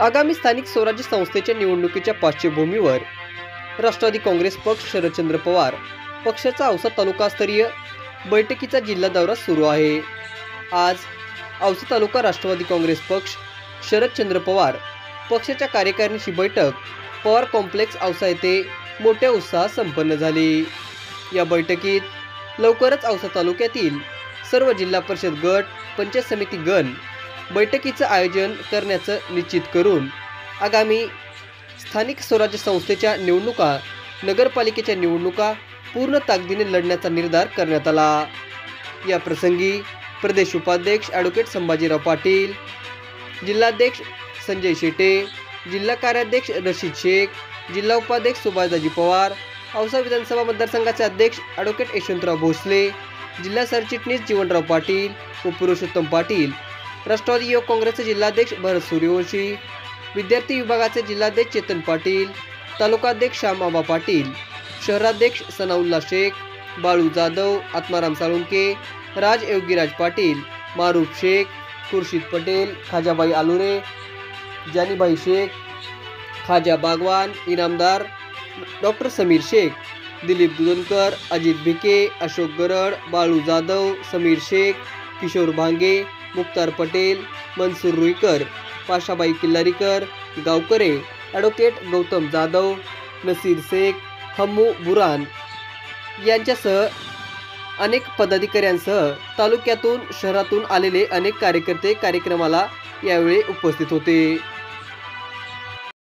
आगामी स्थानिक स्वराज्य संस्थेच्या निवडणुकीच्या पार्श्वभूमीवर राष्ट्रवादी काँग्रेस पक्ष शरदचंद्र पवार पक्षाचा औसा तालुकास्तरीय बैठकीचा जिल्हा दौरा सुरू आहे। आज औसा तालुका राष्ट्रवादी काँग्रेस पक्ष शरदचंद्र पवार पक्षाच्या कार्यकारिणीची बैठक पवार कॉम्प्लेक्स औसा येथे मोठ्या उत्साहात संपन्न झाली। या बैठकीत लवकरच औसा तालुक्यातील सर्व जिल्हा परिषद गट, पंचायत समिती गण बैठकीचं आयोजन करण्याचं निश्चित करून आगामी स्थानिक स्वराज्य संस्थेच्या निवडणुका, नगरपालिकेच्या निवडणुका पूर्ण ताकदीने लढण्याचा निर्धार करण्यात आला। या प्रसंगी प्रदेश उपाध्यक्ष ॲडव्होकेट संभाजीराव पाटील, जिल्हाध्यक्ष संजय शेटे, जिल्हा कार्याध्यक्ष रशीद शेख, जिल्हा उपाध्यक्ष सुभाषदाजी पवार, औसा विधानसभा मतदारसंघाचे अध्यक्ष ॲडव्होकेट यशवंतराव भोसले, जिल्हा सरचिटणीस जीवनराव पाटील व पुरुषोत्तम पाटील, राष्ट्रवादी युवक काँग्रेसचे जिल्हाध्यक्ष भरत सूर्यवंशी, विद्यार्थी विभागाचे जिल्हाध्यक्ष चेतन पाटील, तालुकाध्यक्ष श्यामबाबा पाटील, शहराध्यक्ष सनाउल्ला शेख, बाळू जाधव, आत्माराम साळुंके, राज योगीराज पाटील, मारूफ शेख, खुर्शीद पटेल, खाजाबाई आलुरे, जानीबाई शेख, खाजा बागवान, इनामदार डॉक्टर समीर शेख, दिलीप दुधनकर, अजित भिके, अशोक गरड, बाळू जाधव, समीर शेख, किशोर भांगे, मुक्तार पटेल, मनसूर रुईकर, पाशाबाई किल्लारीकर, गावकरे, ॲडव्होकेट गौतम जाधव, नसीर शेख, हम्मू बुरान यांच्यासह अनेक पदाधिकाऱ्यांसह तालुक्यातून शहरातून आलेले अनेक कार्यकर्ते कार्यक्रमाला यावेळी उपस्थित होते।